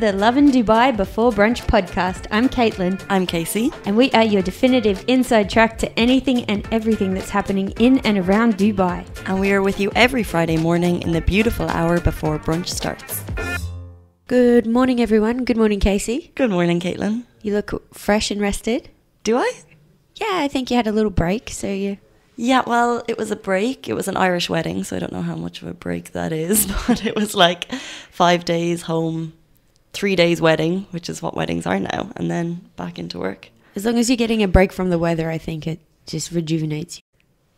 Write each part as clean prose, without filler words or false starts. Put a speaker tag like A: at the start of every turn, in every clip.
A: the Lovin Dubai Before Brunch podcast. I'm Caitlyn.
B: I'm Casey.
A: And we are your definitive inside track to anything and everything that's happening in and around Dubai.
B: And we are with you every Friday morning in the beautiful hour before brunch starts.
A: Good morning, everyone. Good morning, Casey.
B: Good morning, Caitlyn.
A: You look fresh and rested.
B: Do I?
A: Yeah, I think you had a little break, so you...
B: Yeah, well, it was a break. It was an Irish wedding, so I don't know how much of a break that is, but it was like 5 days home, 3 days wedding, which is what weddings are now, and then back into work.
A: As long as you're getting a break from the weather, I think it just rejuvenates you.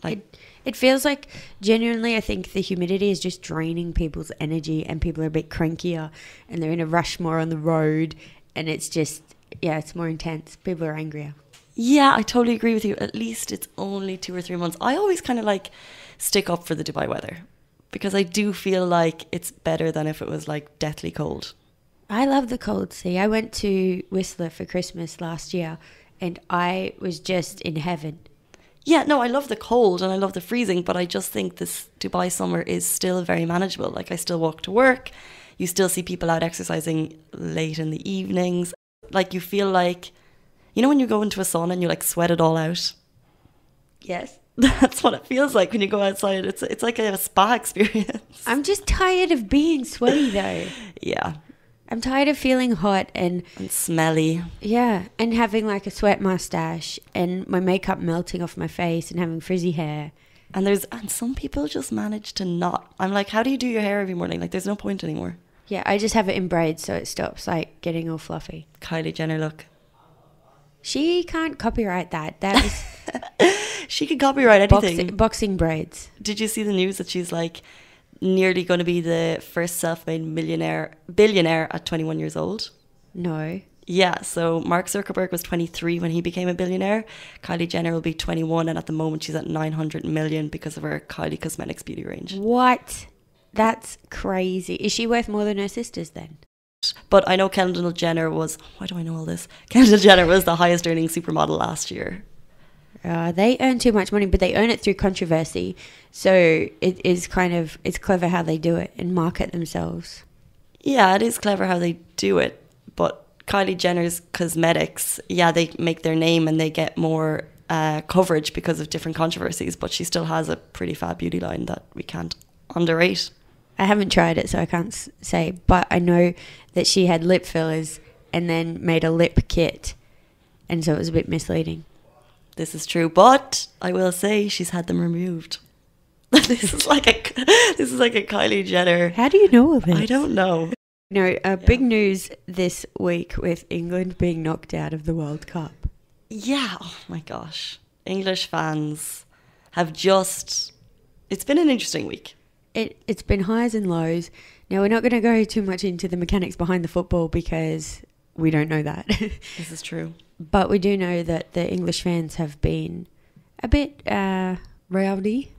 A: Like, it feels like, genuinely, I think the humidity is just draining people's energy and people are a bit crankier and they're in a rush more on the road, and it's just, yeah, it's more intense. People are angrier.
B: Yeah, I totally agree with you. At least it's only 2 or 3 months. I always kind of like stick up for the Dubai weather because I do feel like it's better than if it was like deathly cold.
A: I love the cold sea. I went to Whistler for Christmas last year and I was just in heaven.
B: Yeah, no, I love the cold and I love the freezing, but I just think this Dubai summer is still very manageable. Like, I still walk to work. You still see people out exercising late in the evenings. Like, you feel like, you know when you go into a sauna and you like sweat it all out?
A: Yes.
B: That's what it feels like when you go outside. It's like a spa experience.
A: I'm just tired of being sweaty though.
B: Yeah.
A: I'm tired of feeling hot and
B: smelly.
A: Yeah, and having like a sweat mustache and my makeup melting off my face and having frizzy hair.
B: And some people just manage to not. I'm like, how do you do your hair every morning? Like, there's no point anymore.
A: Yeah, I just have it in braids so it stops like getting all fluffy.
B: Kylie Jenner look.
A: She can't copyright that. That was
B: she could copyright anything.
A: Boxing braids.
B: Did you see the news that she's like nearly going to be the first self-made billionaire at 21 years old?
A: No.
B: Yeah, so Mark Zuckerberg was 23 when he became a billionaire. Kylie Jenner will be 21, and at the moment she's at 900 million because of her Kylie Cosmetics beauty range.
A: What? That's crazy. Is she worth more than her sisters then?
B: But I know Kendall Jenner was... Why do I know all this? Kendall Jenner was the highest earning supermodel last year.
A: They earn too much money, but they earn it through controversy. So it is it's clever how they do it and market themselves.
B: Yeah, it is clever how they do it. But Kylie Jenner's cosmetics, yeah, they make their name and they get more coverage because of different controversies. But she still has a pretty fab beauty line that we can't underrate.
A: I haven't tried it, so I can't say. But I know that she had lip fillers and then made a lip kit. And so it was a bit misleading.
B: This is true, but I will say she's had them removed. This is like a Kylie Jenner.
A: How do you know all this?
B: I don't know.
A: Big news this week with England being knocked out of the World Cup.
B: Yeah, oh my gosh. English fans have just... It's been an interesting week.
A: It's been highs and lows. Now, we're not going to go too much into the mechanics behind the football because we don't know that.
B: This is true.
A: But we do know that the English fans have been a bit rowdy.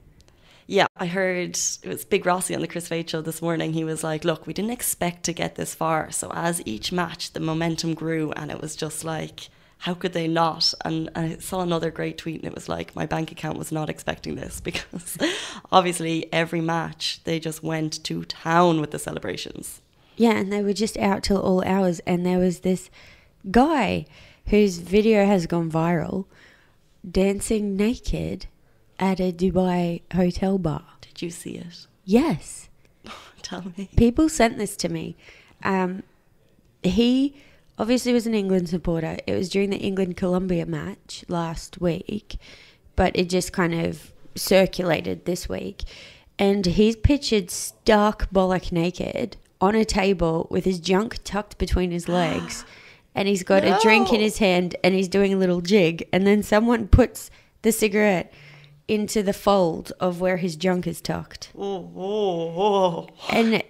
B: Yeah, I heard it was Big Rossi on the Chris Fade show this morning. He was like, look, we didn't expect to get this far. So as each match, the momentum grew and it was just like, how could they not? And I saw another great tweet and it was like, my bank account was not expecting this because obviously every match they just went to town with the celebrations.
A: Yeah, and they were just out till all hours. And there was this guy whose video has gone viral dancing naked at a Dubai hotel bar.
B: Did you see it?
A: Yes.
B: Tell me.
A: People sent this to me. He obviously was an England supporter. It was during the England-Colombia match last week, but it just kind of circulated this week. And he's pictured stark bollock naked on a table with his junk tucked between his legs. And he's got a drink in his hand and he's doing a little jig. And then someone puts the cigarette into the fold of where his junk is tucked. And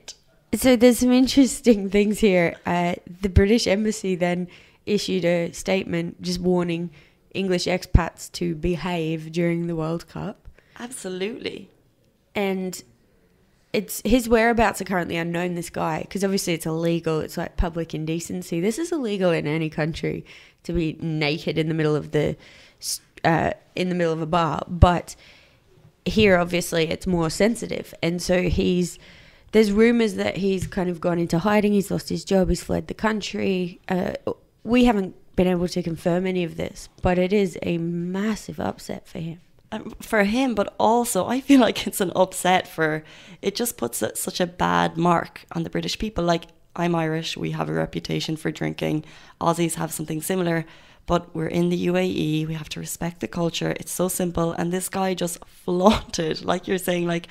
A: so there's some interesting things here. The British Embassy then issued a statement just warning English expats to behave during the World Cup.
B: Absolutely.
A: And his whereabouts are currently unknown, this guy, because obviously it's illegal. It's like public indecency. This is illegal in any country to be naked in the middle of a bar. But here, obviously, it's more sensitive. And so there's rumours that he's kind of gone into hiding. He's lost his job. He's fled the country. We haven't been able to confirm any of this, but it is a massive upset for him.
B: For him, but also I feel like it's an upset it just puts such a bad mark on the British people. Like, I'm Irish, we have a reputation for drinking. Aussies have something similar, but we're in the UAE, we have to respect the culture. It's so simple. And this guy just flaunted, like you're saying, like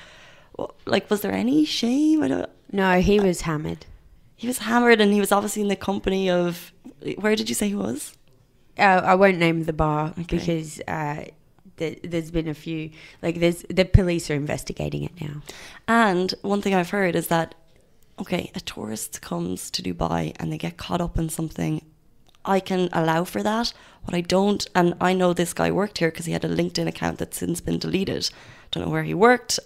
B: was there any shame?
A: No, he was hammered.
B: He was hammered, and he was obviously in the company of, where did you say he was?
A: I won't name the bar, because there's been a few, like, the police are investigating it now. And
B: one thing I've heard is that, okay, a tourist comes to Dubai and they get caught up in something, I can allow for that. What I don't, and I know this guy worked here because he had a LinkedIn account that's since been deleted. Don't know where he worked,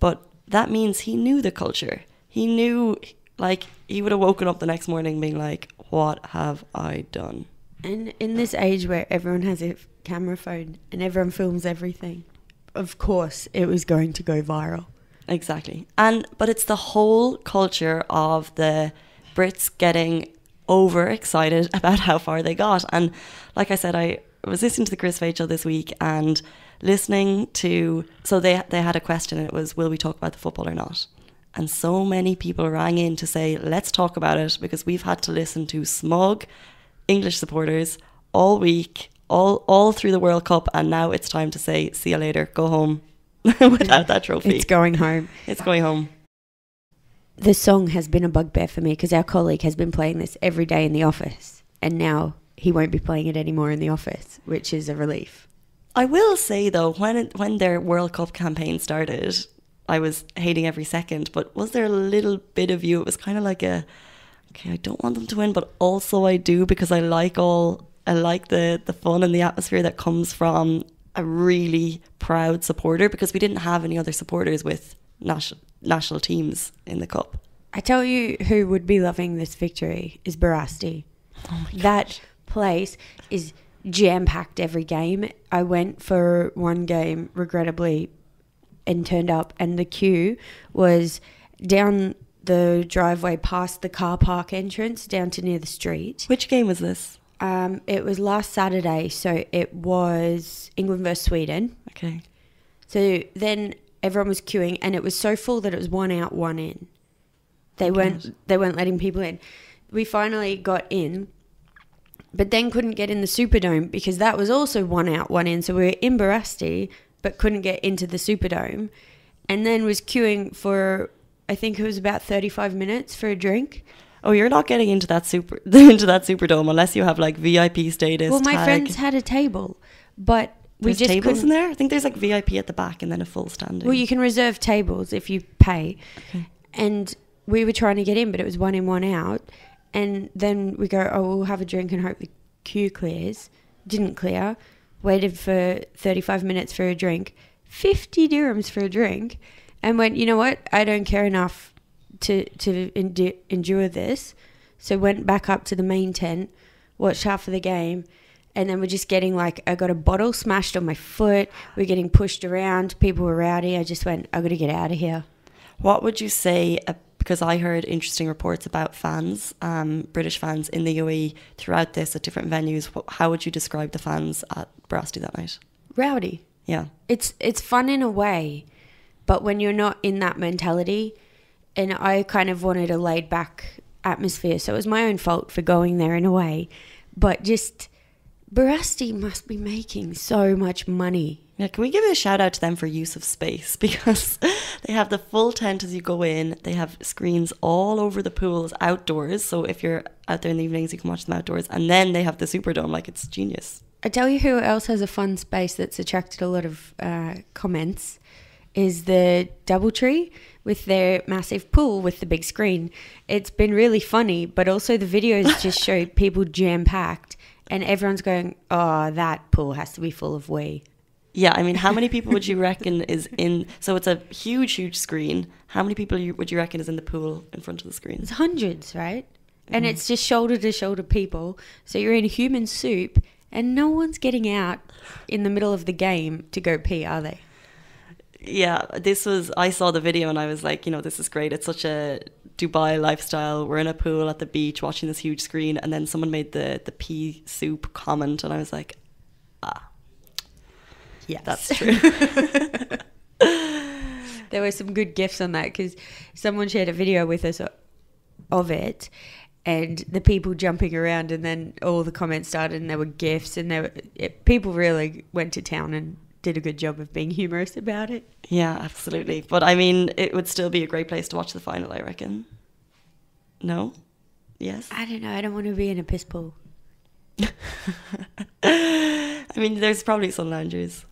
B: but that means he knew the culture. He knew, like, he would have woken up the next morning being like, what have I done?
A: And in this age where everyone has a camera phone and everyone films everything, of course it was going to go viral.
B: Exactly. But it's the whole culture of the Brits getting overexcited about how far they got. And like I said, I was listening to the Chris Faye show this week and listening to, so they had a question, and it was, will we talk about the football or not? And so many people rang in to say, let's talk about it, because we've had to listen to smug English supporters all week, all through the World Cup, and now it's time to say, see you later, go home without that trophy.
A: It's going home.
B: It's going home.
A: The song has been a bugbear for me, because our colleague has been playing this every day in the office, and now he won't be playing it anymore in the office, which is a relief.
B: I will say, though, when their World Cup campaign started, I was hating every second, but was there a little bit of you? It was kind of like okay, I don't want them to win, but also I do, because I like the fun and the atmosphere that comes from a really proud supporter, because we didn't have any other supporters with national teams in the cup.
A: I tell you who would be loving this victory is Barasti.
B: Oh my
A: That
B: gosh.
A: place is jam-packed every game. I went for one game, regrettably, and turned up, and the queue was down the driveway past the car park entrance down to near the street.
B: Which game was this?
A: It was last Saturday, so it was England versus Sweden.
B: Okay.
A: So then everyone was queuing, and it was so full that it was one out, one in. They weren't letting people in. We finally got in, but then couldn't get in the Superdome, because that was also one out, one in. So we were in Barasti, but couldn't get into the Superdome, and then was queuing for, I think it was about 35 minutes for a drink.
B: Oh, you're not getting into that Superdome unless you have like VIP status.
A: Well, my friends had a table, but
B: there's tables in there. I think there's like VIP at the back and then a full standing.
A: Well, you can reserve tables if you pay.
B: Okay.
A: And we were trying to get in, but it was one in, one out. And then we go, oh, we'll have a drink and hope the queue clears. Didn't clear. Waited for 35 minutes for a drink. 50 dirhams for a drink. And went, you know what? I don't care enough to endure this. So went back up to the main tent, watched half of the game, and then we're just getting like, I got a bottle smashed on my foot. We're getting pushed around. People were rowdy. I just went, I got to get out of here.
B: What would you say, because I heard interesting reports about fans, British fans in the UAE throughout this at different venues. How would you describe the fans at Barasti that night?
A: Rowdy.
B: Yeah.
A: It's fun in a way, but when you're not in that mentality, and I kind of wanted a laid back atmosphere, so it was my own fault for going there in a way, but just Barasti must be making so much money.
B: Yeah, can we give a shout out to them for use of space, because they have the full tent as you go in. They have screens all over the pools outdoors, so if you're out there in the evenings you can watch them outdoors, and then they have the Superdome. Like, it's genius.
A: I tell you who else has a fun space that's attracted a lot of comments is the Doubletree with their massive pool with the big screen. It's been really funny, but also the videos just show people jam-packed, and everyone's going, oh, that pool has to be full of wee.
B: Yeah, I mean, how many people would you reckon is in... So it's a huge, huge screen. How many people would you reckon is in the pool in front of the screen?
A: It's hundreds, right? And it's just shoulder-to-shoulder people. So you're in human soup, and no one's getting out in the middle of the game to go pee, are they?
B: Yeah, I saw the video and I was like, this is great. It's such a Dubai lifestyle. We're in a pool at the beach watching this huge screen, and then someone made the pea soup comment, and I was like,
A: yes,
B: that's true.
A: There were some good gifs on that because someone shared a video with us of it, and the people jumping around, and then all the comments started, and there were gifs, and people really went to town and did a good job of being humorous about it.
B: Yeah, absolutely. But I mean, it would still be a great place to watch the final, I reckon. No? Yes?
A: I don't know. I don't want to be in a piss pool.
B: I mean, there's probably some loungers.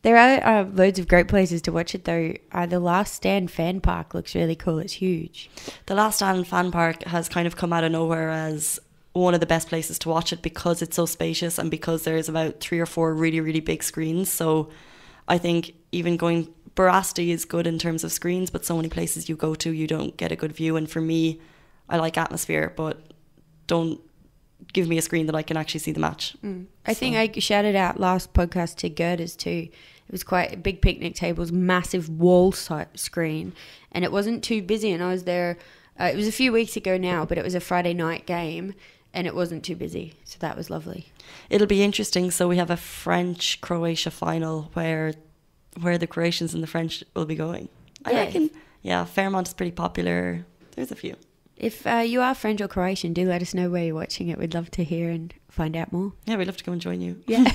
A: There are loads of great places to watch it, though. The Last Stand fan park looks really cool. It's huge.
B: The Last Stand fan park has kind of come out of nowhere as one of the best places to watch it because it's so spacious and because there's about 3 or 4 really, really big screens. So I think even going... Barasti is good in terms of screens, but so many places you go to, you don't get a good view. And for me, I like atmosphere, but don't give me a screen that I can actually see the match.
A: I think I shouted out last podcast to Girders too. It was quite a big picnic tables, massive wall screen, and it wasn't too busy. And I was there, it was a few weeks ago now, but it was a Friday night game and it wasn't too busy. So that was lovely.
B: It'll be interesting. So we have a French-Croatia final where the Croatians and the French will be going. I reckon, Fairmont is pretty popular. There's a few.
A: If you are French or Croatian, do let us know where you're watching it. We'd love to hear and find out more.
B: Yeah, we'd love to come and join you.
A: Yeah.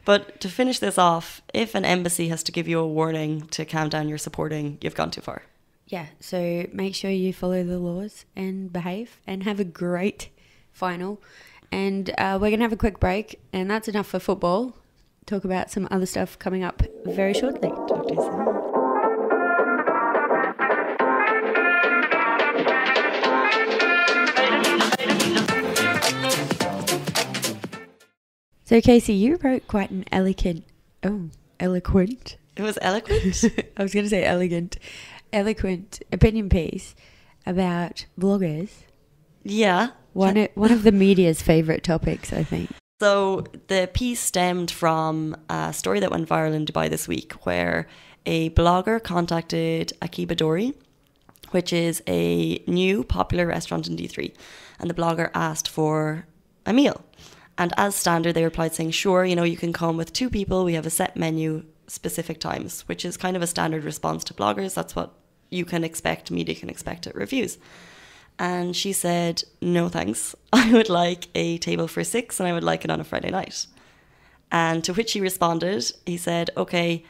B: But to finish this off, if an embassy has to give you a warning to calm down your supporting, you've gone too far.
A: Yeah, so make sure you follow the laws and behave and have a great final. And we're going to have a quick break, and that's enough for football. Talk about some other stuff coming up very shortly.
B: Talk to you soon.
A: So, Casey, you wrote quite an eloquent.
B: It was eloquent?
A: I was going to say eloquent opinion piece about bloggers.
B: Yeah.
A: One of the media's favourite topics, I think.
B: So the piece stemmed from a story that went viral in Dubai this week where a blogger contacted Akiba Dori, which is a new popular restaurant in D3. And the blogger asked for a meal. And as standard, they replied saying, sure, you can come with 2 people. We have a set menu, specific times, which is kind of a standard response to bloggers. That's what you can expect, media can expect at reviews. And she said, no thanks. I would like a table for 6 and I would like it on a Friday night. And to which he responded, he said, okay,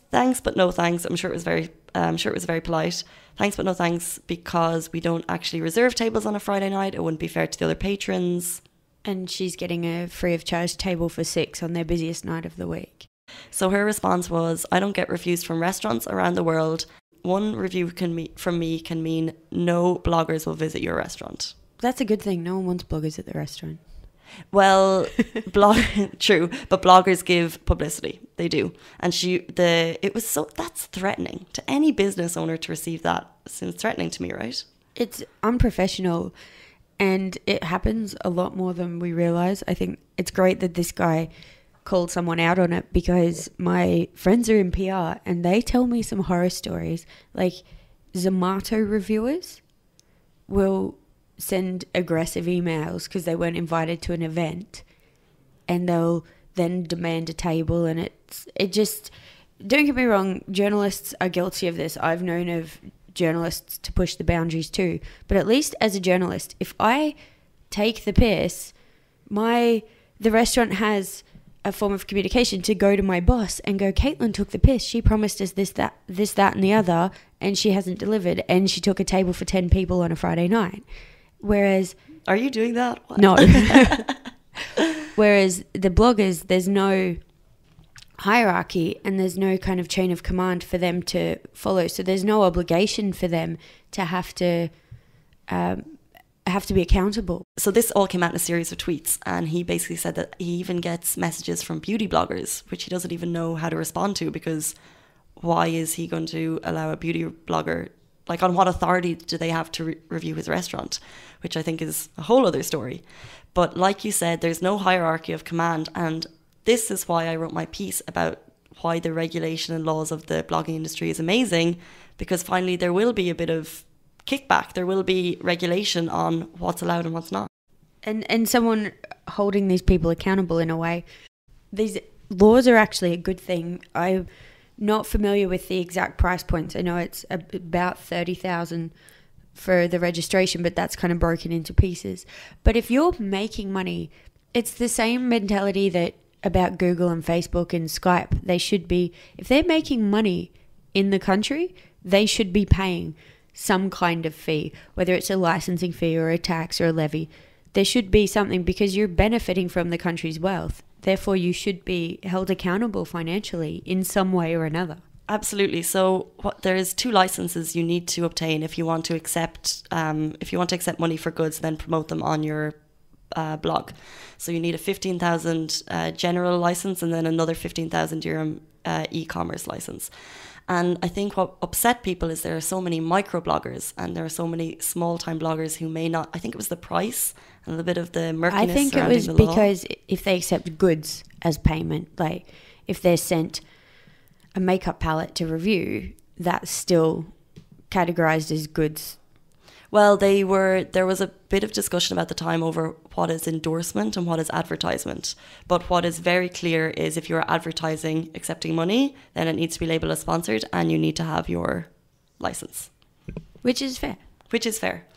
B: thanks, but no thanks. I'm sure it was very polite. Thanks, but no thanks, because we don't actually reserve tables on a Friday night. It wouldn't be fair to the other patrons.
A: And she's getting a free of charge table for 6 on their busiest night of the week.
B: So her response was, I don't get reviews from restaurants around the world. One review from me can mean no bloggers will visit your restaurant.
A: That's a good thing. No one wants bloggers at the restaurant.
B: Well, true, but bloggers give publicity. They do. And that's threatening to any business owner to receive that. It seems threatening to me, right?
A: It's unprofessional. And it happens a lot more than we realise. I think it's great that this guy called someone out on it because my friends are in PR and they tell me some horror stories. Like Zomato reviewers will send aggressive emails because they weren't invited to an event and they'll then demand a table, and it just, don't get me wrong, journalists are guilty of this. I've known of journalists to push the boundaries too, but at least as a journalist, if I take the piss, the restaurant has a form of communication to go to my boss and go, Caitlyn took the piss, she promised us this, that and the other, and she hasn't delivered, and she took a table for 10 people on a Friday night. Whereas,
B: are you doing that? What?
A: No. Whereas the bloggers, there's no hierarchy and there's no kind of chain of command for them to follow, so there's no obligation for them to have to be accountable.
B: So this all came out in a series of tweets, and he basically said that he even gets messages from beauty bloggers which he doesn't even know how to respond to, because why is he going to allow a beauty blogger, like on what authority do they have to review his restaurant, which I think is a whole other story. But like you said, there's no hierarchy of command, and this is why I wrote my piece about why the regulation and laws of the blogging industry is amazing, because finally there will be a bit of kickback. There will be regulation on what's allowed and what's not.
A: And someone holding these people accountable in a way. These laws are actually a good thing. I'm not familiar with the exact price points. I know it's about 30,000 for the registration, but that's kind of broken into pieces. But if you're making money, it's the same mentality that about Google and Facebook and Skype. They should be, if they're making money in the country, they should be paying some kind of fee, whether it's a licensing fee or a tax or a levy. There should be something, because you're benefiting from the country's wealth. Therefore, you should be held accountable financially in some way or another.
B: Absolutely. So there is 2 licenses you need to obtain if you want to accept money for goods, then promote them on your blog. So you need a 15,000 general license and then another 15,000 dirham e-commerce license. And I think what upset people is there are so many micro bloggers and there are so many small time bloggers who may not. I think it was the price and a bit of the murkiness.
A: I think it was because if they accept goods as payment, like if they're sent a makeup palette to review, that's still categorized as goods.
B: Well, there was a bit of discussion about the time over what is endorsement and what is advertisement. But what is very clear is if you're advertising accepting money, then it needs to be labelled as sponsored and you need to have your license.
A: Which is fair.
B: Which is fair.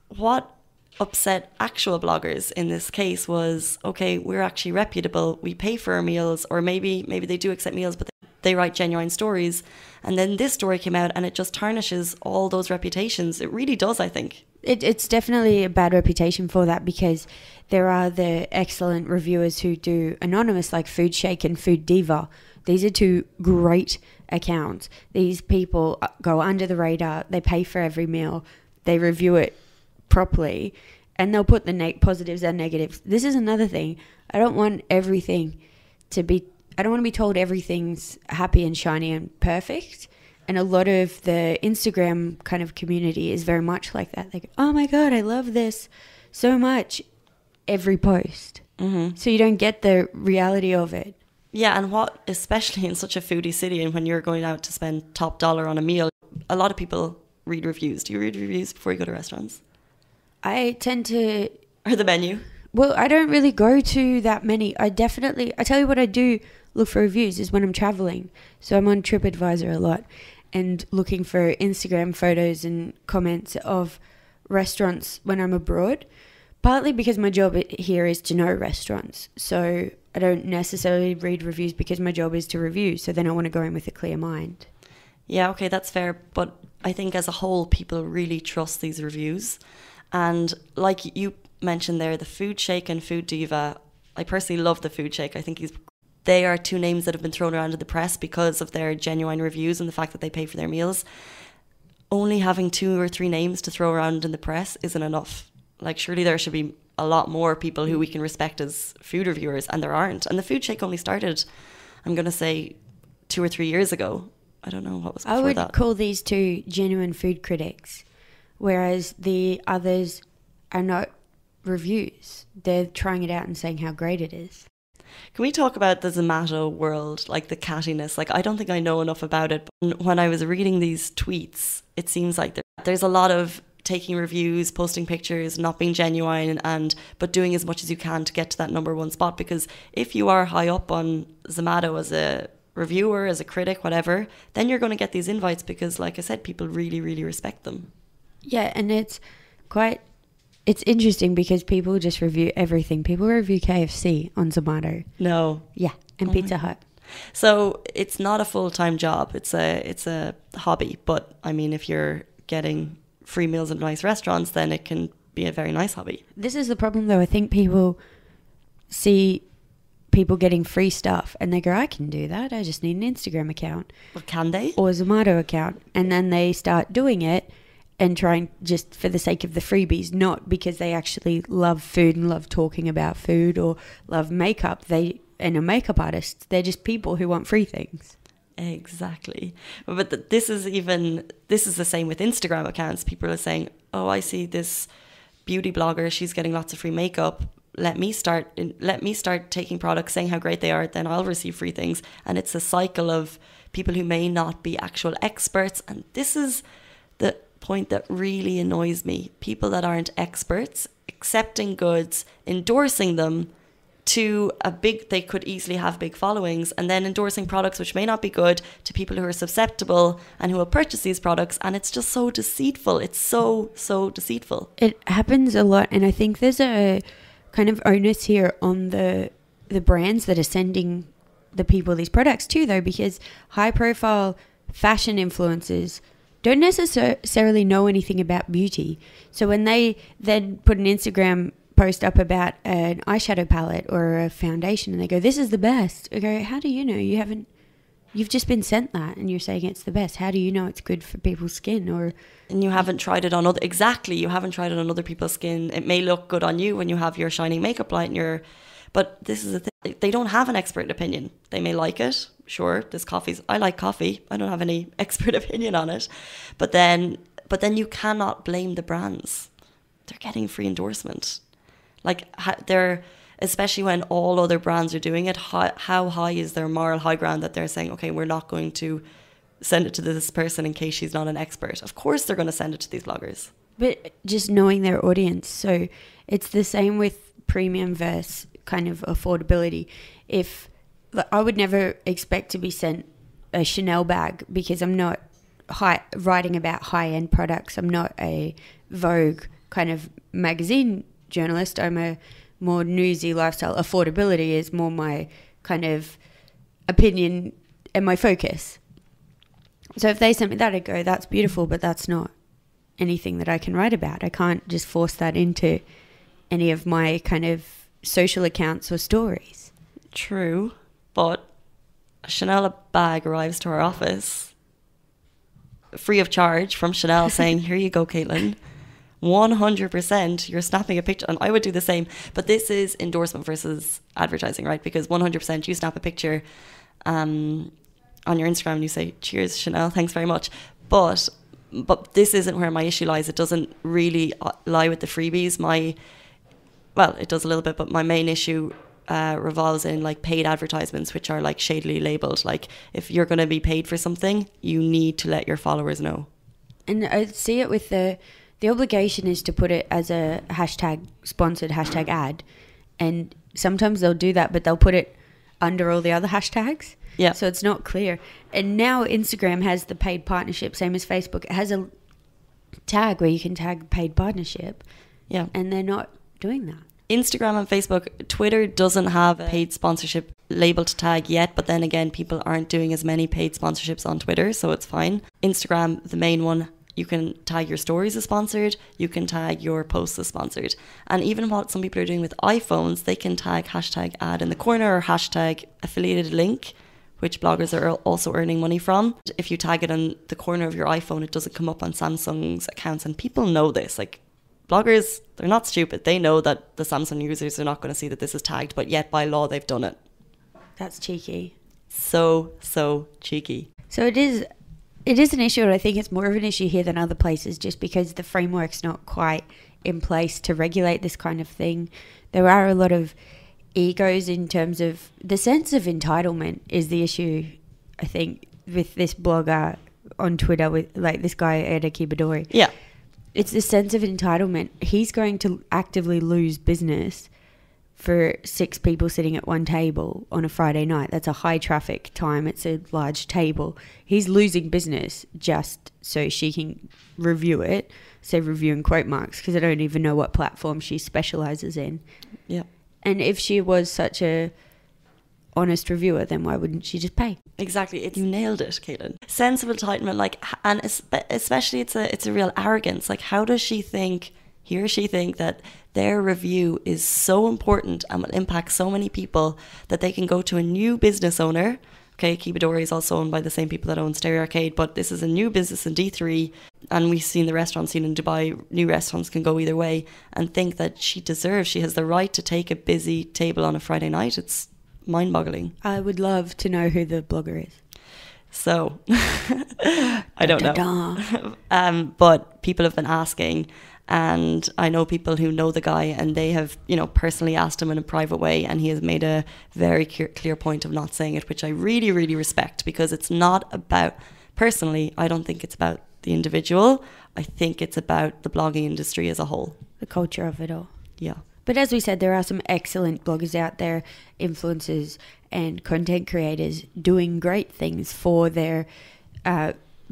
B: What upset actual bloggers in this case was, okay, we're actually reputable, we pay for our meals, or maybe they do accept meals, but they write genuine stories. And then this story came out and it just tarnishes all those reputations. It really does, I think.
A: It's definitely a bad reputation for that, because there are the excellent reviewers who do anonymous, like Food Shake and Food Diva. These are 2 great accounts. These people go under the radar. They pay for every meal. They review it properly, and they'll put the positives and negatives. This is another thing. I don't want to be told everything's happy and shiny and perfect. And a lot of the Instagram kind of community is very much like that. They go, oh my God, I love this so much, every post. Mm-hmm. So you don't get the reality of it.
B: Yeah, and what, especially in such a foodie city, and when you're going out to spend top dollar on a meal, a lot of people read reviews. Do you read reviews before you go to restaurants?
A: I tend to...
B: Or the menu?
A: Well, I don't really go to that many. I tell you what I do look for reviews is when I'm traveling. So I'm on TripAdvisor a lot and looking for Instagram photos and comments of restaurants when I'm abroad. Partly because my job here is to know restaurants. So I don't necessarily read reviews because my job is to review. So then I want to go in with a clear mind.
B: Yeah, okay, that's fair. But I think as a whole, people really trust these reviews. And like you mentioned there, the Food Shake and Food Diva, I personally love the Food Shake. I think they are 2 names that have been thrown around in the press because of their genuine reviews and the fact that they pay for their meals. Only having 2 or 3 names to throw around in the press isn't enough. Like, surely there should be a lot more people who we can respect as food reviewers, and there aren't. And the Food Shake only started, I'm going to say, 2 or 3 years ago. I don't know what was before that.
A: I would call these 2 genuine food critics, whereas the others are not reviews. They're trying it out and saying how great it is.
B: Can we talk about the Zomato world, like the cattiness? Like, I don't think I know enough about it. But when I was reading these tweets, it seems like there's a lot of taking reviews, posting pictures, not being genuine, but doing as much as you can to get to that number 1 spot. Because if you are high up on Zomato as a reviewer, as a critic, whatever, then you're going to get these invites because, like I said, people really, really respect them.
A: Yeah, and it's interesting because people just review everything. People review KFC on Zomato.
B: No.
A: Yeah, and Pizza Hut.
B: So it's not a full-time job. It's a hobby. But I mean, if you're getting free meals at nice restaurants, then it can be a very nice hobby.
A: This is the problem, though. I think people see people getting free stuff and they go, I can do that. I just need an Instagram account.
B: Well, can they?
A: Or a Zomato account. And then they start doing it and trying just for the sake of the freebies, not because they actually love food and love talking about food or love makeup. And a makeup artist, they're just people who want free things.
B: Exactly. But this is the same with Instagram accounts. People are saying, oh, I see this beauty blogger, she's getting lots of free makeup. let me start taking products, saying how great they are, then I'll receive free things. And it's a cycle of people who may not be actual experts. And this is the point that really annoys me. People that aren't experts accepting goods, endorsing them to they could easily have big followings, and then endorsing products which may not be good to people who are susceptible and who will purchase these products. And it's just so deceitful. It's so deceitful.
A: It happens a lot, and I think there's a kind of onus here on the brands that are sending the people these products too, though, because high profile fashion influencers don't necessarily know anything about beauty. So when they then put an Instagram post up about an eyeshadow palette or a foundation and they go, this is the best, I go, how do you know? You've just been sent that and you're saying it's the best. How do you know it's good for people's skin?
B: And you haven't tried it on you haven't tried it on other people's skin. It may look good on you when you have your shiny makeup light and but this is the thing, they don't have an expert opinion. They may like it, sure, I like coffee, I don't have any expert opinion on it, but then you cannot blame the brands. They're getting free endorsement. Like, especially when all other brands are doing it, how high is their moral high ground that they're saying, okay, we're not going to send it to this person in case she's not an expert. Of course they're going to send it to these bloggers.
A: But just knowing their audience. So it's the same with premium versus kind of affordability. I would never expect to be sent a Chanel bag because I'm not writing about high-end products. I'm not a Vogue kind of magazine journalist. I'm a more newsy lifestyle. Affordability is more my kind of opinion and my focus. So if they sent me that, I'd go, that's beautiful, but that's not anything that I can write about. I can't just force that into any of my kind of social accounts or stories.
B: True, but a Chanel bag arrives to our office free of charge from Chanel saying, here you go, Caitlyn. 100% you're snapping a picture, and I would do the same, but this is endorsement versus advertising, right? Because 100% you snap a picture on your Instagram and you say, cheers Chanel, thanks very much, but this isn't where my issue lies. It doesn't really lie with the freebies. It does a little bit, but my main issue revolves in like paid advertisements, which are like shadily labeled. Like, if you're going to be paid for something, you need to let your followers know.
A: And I see it with the obligation is to put it as a sponsored hashtag ad, and sometimes they'll do that, but they'll put it under all the other hashtags.
B: Yeah. So
A: it's not clear. And now Instagram has the paid partnership, same as Facebook. It has a tag where you can tag paid partnership.
B: Yeah.
A: And they're not doing that.
B: Instagram and Facebook. Twitter doesn't have a paid sponsorship labeled tag yet, but then again, people aren't doing as many paid sponsorships on Twitter, so it's fine. Instagram, the main one, you can tag your stories as sponsored, you can tag your posts as sponsored. And even what some people are doing with iPhones, they can tag hashtag ad in the corner or hashtag affiliated link, which bloggers are also earning money from. If you tag it in the corner of your iPhone, it doesn't come up on Samsung's accounts, and people know this. Like, bloggers, they're not stupid. They know that the Samsung users are not going to see that this is tagged, but yet by law they've done it.
A: That's cheeky.
B: So cheeky.
A: So it is an issue, and I think it's more of an issue here than other places just because the framework's not quite in place to regulate this kind of thing. There are a lot of egos in terms of the sense of entitlement is the issue, I think, with this blogger on Twitter, with like this guy, Eda Kibadori.
B: Yeah.
A: It's the sense of entitlement. He's going to actively lose business for 6 people sitting at one table on a Friday night. That's a high traffic time. It's a large table. He's losing business just so she can review it. Say review in quote marks, because I don't even know what platform she specializes in.
B: Yeah. And
A: if she was such a honest reviewer, then why wouldn't she just pay?
B: Exactly. You nailed it, Caitlyn. Sense of entitlement, like, and especially it's a real arrogance. Like, how does he or she think that their review is so important and will impact so many people that they can go to a new business owner? Okay, Kibadori is also owned by the same people that own Stereo Arcade, but this is a new business in D3, and we've seen the restaurant scene in Dubai. New restaurants can go either way, and think that she has the right to take a busy table on a Friday night. It's mind-boggling.
A: I would love to know who the blogger is.
B: So, I don't know. But people have been asking, And I know people who know the guy, and they have, you know, personally asked him in a private way, and he has made a very clear point of not saying it, which I really, really respect, because it's not about, personally, I don't think it's about the individual. I think it's about the blogging industry as a whole.
A: The culture of it all.
B: Yeah.
A: But as we said, there are some excellent bloggers out there, influencers and content creators doing great things for their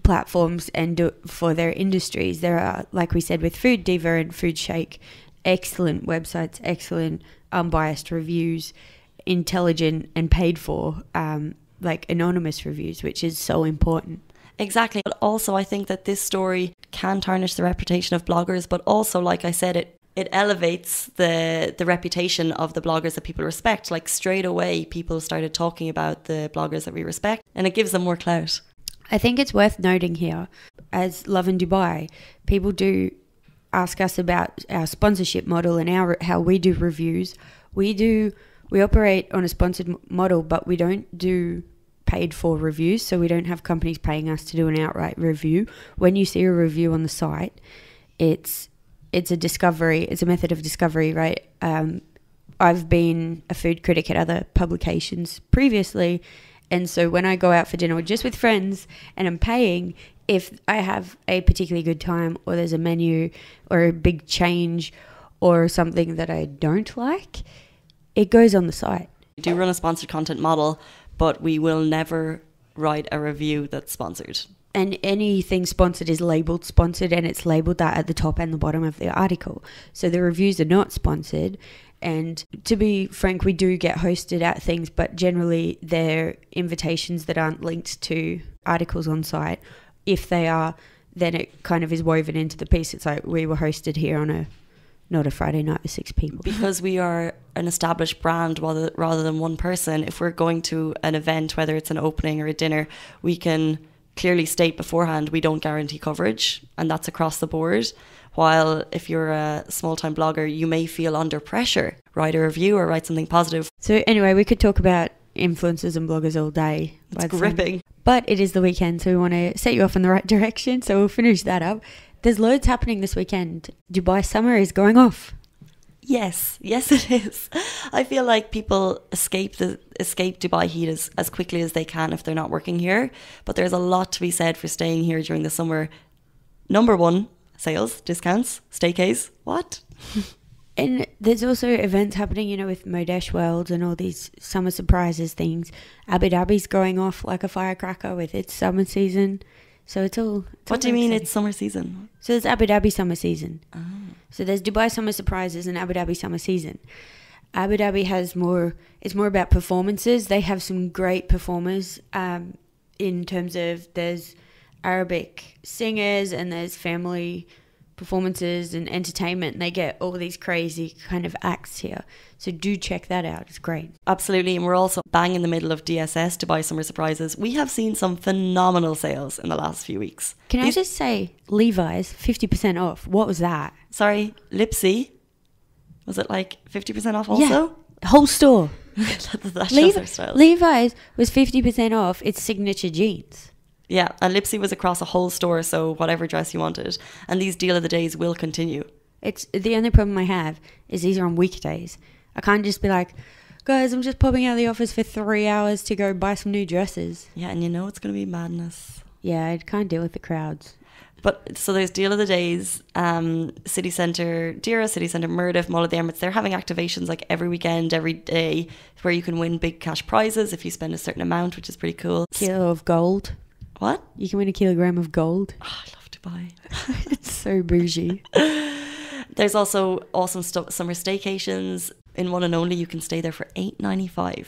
A: platforms and for their industries. There are, like we said, with Food Diva and Food Shake, excellent websites, excellent unbiased reviews, intelligent and paid for, like anonymous reviews, which is so important.
B: Exactly. But also I think that this story can tarnish the reputation of bloggers, but also, like I said, it elevates the reputation of the bloggers that people respect. Like straight away, people started talking about the bloggers that we respect, and it gives them more clout.
A: I think it's worth noting here, as Lovin Dubai, people do ask us about our sponsorship model and how we do reviews. We operate on a sponsored model, but we don't do paid for reviews, so we don't have companies paying us to do an outright review. When you see a review on the site, it's a discovery, it's a method of discovery, right? I've been a food critic at other publications previously, and so when I go out for dinner just with friends and I'm paying, if I have a particularly good time or there's a menu or a big change or something that I don't like, it goes on the site.
B: We do run a sponsored content model, but we will never write a review that's sponsored.
A: And anything sponsored is labelled sponsored, and it's labelled that at the top and the bottom of the article. So the reviews are not sponsored. And to be frank, we do get hosted at things, but generally they're invitations that aren't linked to articles on site. If they are, then it kind of is woven into the piece. It's like we were hosted here on not a Friday night with 6 people.
B: Because we are an established brand rather than one person, if we're going to an event, whether it's an opening or a dinner, we can clearly state beforehand we don't guarantee coverage, and that's across the board. While if you're a small-time blogger, you may feel under pressure, write a review or write something positive.
A: So anyway, we could talk about influencers and bloggers all day.
B: It's gripping.
A: But it is the weekend, so we want to set you off in the right direction, so we'll finish that up. There's loads happening this weekend. Dubai summer is going off.
B: Yes it is. I feel like people escape Dubai heat as quickly as they can if they're not working here. But there's a lot to be said for staying here during the summer. Number one, sales, discounts, staycays. What?
A: And there's also events happening, you know, with Modesh World and all these summer surprises things. Abu Dhabi's going off like a firecracker with its summer season. So it's all...
B: What do you mean it's summer season?
A: So there's Abu Dhabi summer season.
B: Oh.
A: So there's Dubai summer surprises and Abu Dhabi summer season. Abu Dhabi has more... It's more about performances. They have some great performers in terms of there's Arabic singers and there's family performances and entertainment. They get all these crazy kind of acts here. So do check that out. It's great.
B: Absolutely. And we're also bang in the middle of DSS, Dubai Summer Surprises. We have seen some phenomenal sales in the last few weeks.
A: Can I just say, Levi's, 50% off. What was that?
B: Sorry, Lipsy. Was it like 50% off also?
A: Yeah, whole store.
B: that shows our styles.
A: Levi's was 50% off its signature jeans.
B: Yeah, and Lipsy was across a whole store, so whatever dress you wanted. And these deal of the days will continue.
A: It's the only problem I have is these are on weekdays. I can't just be like, guys, I'm just popping out of the office for 3 hours to go buy some new dresses.
B: Yeah, and you know it's going to be madness.
A: Yeah, I can't deal with the crowds.
B: But so there's deal of the days, City Centre Dira, City Centre Murdiff, Mull of the Emirates. They're having activations like every weekend, every day, where you can win big cash prizes if you spend a certain amount, which is pretty cool.
A: Kilo of gold.
B: What?
A: You can win a kilogram of gold.
B: Oh, I love Dubai.
A: It's so bougie.
B: There's also awesome summer staycations. In One and Only, you can stay there for $8.95.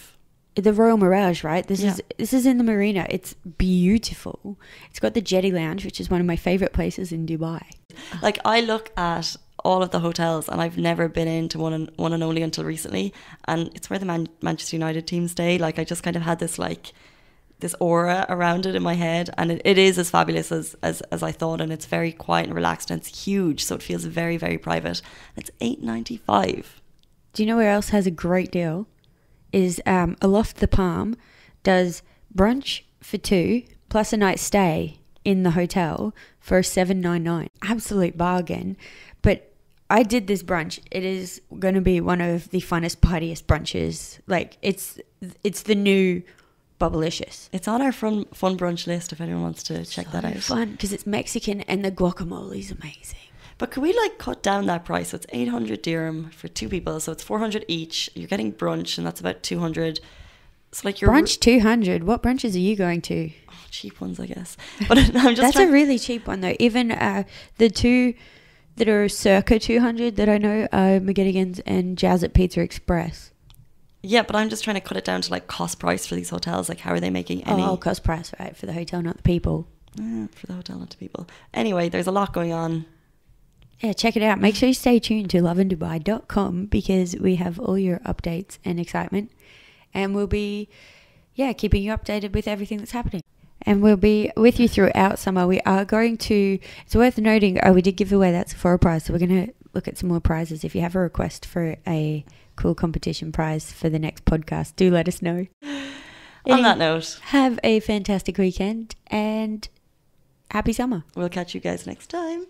A: The Royal Mirage, right? This is in the marina. It's beautiful. It's got the Jetty Lounge, which is one of my favourite places in Dubai.
B: Like, I look at all of the hotels, and I've never been into one and Only until recently, and it's where the Manchester United team stay. Like, I just kind of had this aura around it in my head, and it is as fabulous as I thought, and it's very quiet and relaxed, and it's huge, so it feels very, very private. It's $8.95.
A: Do you know where else has a great deal? Is Aloft the Palm does brunch for 2 plus a night stay in the hotel for $7.99. Absolute bargain. But I did this brunch. It is going to be one of the funnest, partiest brunches. Like, it's the new Bubblicious.
B: It's on our fun brunch list if anyone wants to check that out.
A: Fun, because it's Mexican and the guacamole is amazing.
B: But could we like cut down that price? So it's 800 dirham for 2 people. So it's 400 each. You're getting brunch and that's about 200. So like your
A: brunch 200. What brunches are you going to?
B: Oh, cheap ones, I guess. But I'm just
A: that's a really cheap one though. Even the two that are circa 200 that I know are McGettigan's and Jazz at Pizza Express.
B: Yeah, but I'm just trying to cut it down to like cost price for these hotels. Like, how are they making any?
A: Oh, cost price, right? For the hotel, not the people.
B: For the hotel, not the people. Anyway, there's a lot going on.
A: Yeah, check it out. Make sure you stay tuned to lovindubai.com because we have all your updates and excitement. And we'll be, keeping you updated with everything that's happening. And we'll be with you throughout summer. We are going to, it's worth noting, we did give away that Sephora prize. So we're going to look at some more prizes. If you have a request for a cool competition prize for the next podcast, do let us know.
B: On that note,
A: have a fantastic weekend and happy summer.
B: We'll catch you guys next time.